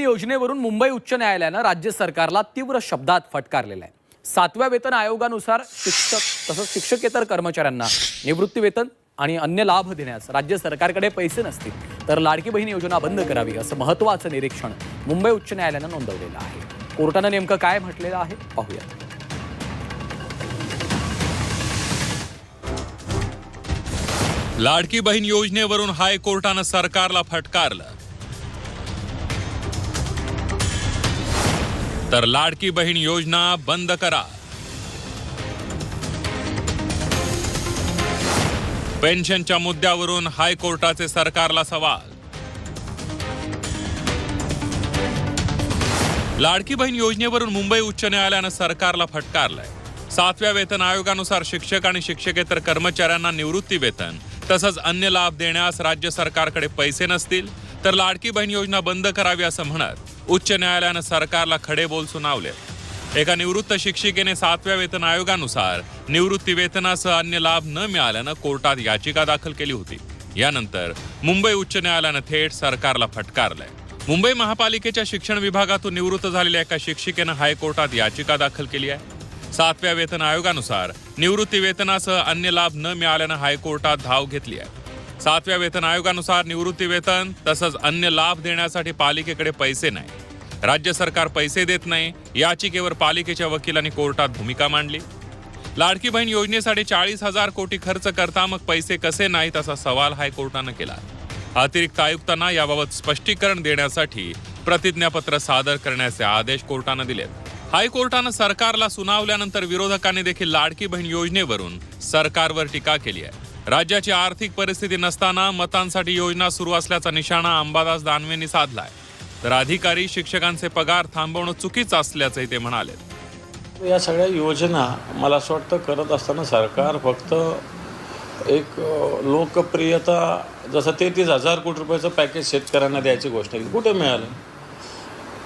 योजनेवरून मुंबई उच्च न्यायालयानं राज्य सरकारला तीव्र शब्दात फटकारलेलं आहे। 7व्या वेतन आयोगानुसार शिक्षक तसंच शिक्षकेतर कर्मचाऱ्यांना निवृत्ती वेतन आणि अन्य लाभ देण्यास राज्य सरकारकडे पैसे नसतील तर लाडकी बहीण योजना बंद करावी असं महत्त्वाचं निरीक्षण मुंबई उच्च न्यायालयानं नोंदवलेलं आहे। कोर्टानं नेमकं काय म्हटलेलं आहे पाहूया। लाडकी बहीण योजनेवरून हायकोर्टानं सरकारला फटकारलं। तर लाडकी बहीण योजना बंद करा। पेन्शनच्या मुद्द्यावरून हायकोर्टाचे सरकारला सवाल। लाडकी बहीण योजनेवरून मुंबई उच्च न्यायालयानं सरकारला फटकारलंय। 7व्या वेतन आयोगानुसार शिक्षक आणि शिक्षकेतर कर्मचाऱ्यांना निवृत्ती वेतन तसंच अन्य लाभ देण्यास राज्य सरकारकडे पैसे नसतील तर लाडकी बहीण योजना बंद करावी असं म्हणत उच्च न्यायालयानं सरकारला खडे बोल सुनावले। एका निवृत्त शिक्षिकेने 7व्या वेतन आयोगानुसार निवृत्ती वेतनासह अन्य लाभ न मिळाल्यानं कोर्टात याचिका दाखल केली होती। यानंतर मुंबई उच्च न्यायालयानं थेट सरकारला फटकारलंय। मुंबई महापालिकेच्या शिक्षण विभागातून निवृत्त झालेल्या एका शिक्षिकेनं हायकोर्टात याचिका दाखल केली आहे। 7व्या वेतन आयोगानुसार निवृत्ती वेतनासह अन्य लाभ न मिळाल्यानं हायकोर्टात धाव घेतली आहे। 7व्या वेतन आयोगानुसार निवृत्ती वेतन तसंच अन्य लाभ देण्यासाठी पालिकेकडे पैसे नाही, राज्य सरकार पैसे देत नाही। याचिकेवर पालिकेच्या वकिलांनी कोर्टात भूमिका मांडली। लाडकी बहीण योजनेसाठी 40,000 कोटी खर्च करता मग पैसे कसे नाहीत असा सवाल हायकोर्टानं केला। अतिरिक्त आयुक्तांना याबाबत स्पष्टीकरण देण्यासाठी प्रतिज्ञापत्र सादर करण्याचे आदेश कोर्टानं दिलेत। हायकोर्टानं सरकारला सुनावल्यानंतर विरोधकांनी देखील लाडकी बहीण योजनेवरून सरकारवर टीका केली आहे। राज्याची आर्थिक परिस्थिती नसताना मतांसाठी योजना सुरू असल्याचा निशाणा अंबादास दानवेंनी साधलाय। तर अधिकारी शिक्षकांचे पगार थांबवणं चुकीचं असल्याचंही ते म्हणाले। या सगळ्या योजना मला असं वाटतं करत असताना सरकार फक्त एक लोकप्रियता जसं 33,000 कोटी रुपयाचं पॅकेज शेतकऱ्यांना द्यायची गोष्ट केली, कुठे मिळालं?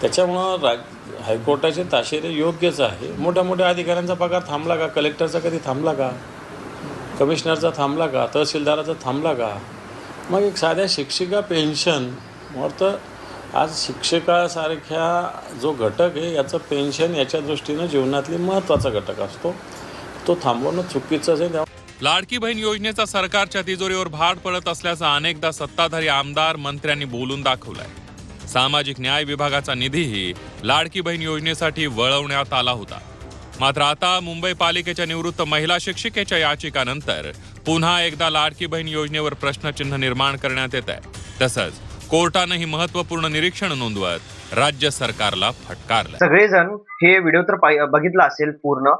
त्याच्यामुळं हायकोर्टाचे ताशेरे योग्यच आहे। मोठ्या मोठ्या अधिकाऱ्यांचा पगार थांबला का? कलेक्टरचा कधी थांबला का? कमिशनरचा थांबला का? तहसीलदाराचा थांबला का? मग एक साध्या शिक्षिका पेन्शन तर आज शिक्षकासारख्या जो घटक आहे याचं पेन्शन याच्या दृष्टीनं जीवनातली महत्त्वाचा घटक असतो, तो थांबवणं चुकीचंच आहे। लाडकी बहीण योजनेचा सरकारच्या तिजोरीवर भार पडत असल्याचा अनेकदा सत्ताधारी आमदार मंत्र्यांनी बोलून दाखवलाय। सामाजिक न्याय विभागाचा निधीही लाडकी बहीण योजनेसाठी वळवण्यात आला होता। मात्र आता मुंबई पालिकेच्या निवृत्त महिला शिक्षिकेच्या याचिकानंतर पुन्हा एकदा लाडकी बहीण योजनेवर प्रश्नचिन्ह निर्माण करण्यात येत आहे। तसंच कोर्टानंही महत्त्वपूर्ण निरीक्षण नोंदवत राज्य सरकारला फटकारलं। सगळेजण हे व्हिडिओ तर बघितला असेल पूर्ण,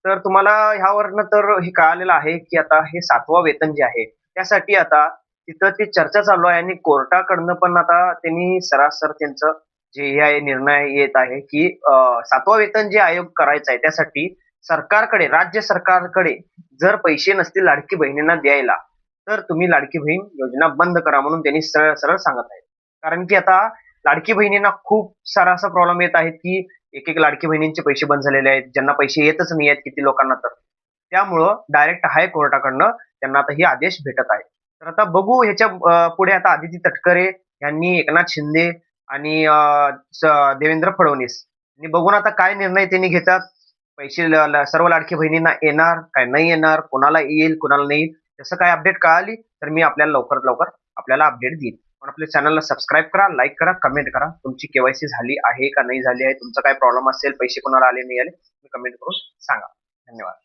तर तुम्हाला ह्यावरनं तर हे कळालेलं आहे की आता हे 7वं वेतन जे आहे त्यासाठी आता तिथं ती चर्चा चालू आहे आणि कोर्टाकडनं पण आता त्यांनी सरासर त्यांचं जे हे निर्णय येत आहे की 7वं वेतन जे आयोग करायचं आहे त्यासाठी सरकारकडे, राज्य सरकारकडे जर पैसे नसतील लाडकी बहिणींना द्यायला तर तुम्ही लाडकी बहीण योजना बंद करा म्हणून त्यांनी सरळ सरळ सांगत आहेत। कारण की आता लाडकी बहिणींना खूप सारा असा प्रॉब्लेम येत आहेत की एक लाडकी बहिणींचे पैसे बंद झालेले आहेत, ज्यांना पैसे येतच नाही आहेत किती लोकांना, तर त्यामुळं डायरेक्ट हायकोर्टाकडनं त्यांना आता हे आदेश भेटत आहेत। तर आता बघू ह्याच्या पुढे आता आदिती तटकरे यांनी, एकनाथ शिंदे आणि देवेंद्र फडणवीस यांनी बघून आता काय निर्णय त्यांनी घेतात। पैसे सर्व लाडकी बहिणींना येणार काय नाही येणार, कोणाला येईल कोणाला नाही येईल, जसं काय अपडेट कळाली तर मी आपल्याला लवकरात लवकर आपल्याला अपडेट देईन। पण आपल्या चॅनलला सबस्क्राईब करा, लाईक करा, कमेंट करा। तुमची केवायसी झाली आहे का नाही झाली आहे, तुमचा काय प्रॉब्लेम असेल, पैसे कोणाला आले नाही आले, तुम्ही कमेंट करून सांगा। धन्यवाद।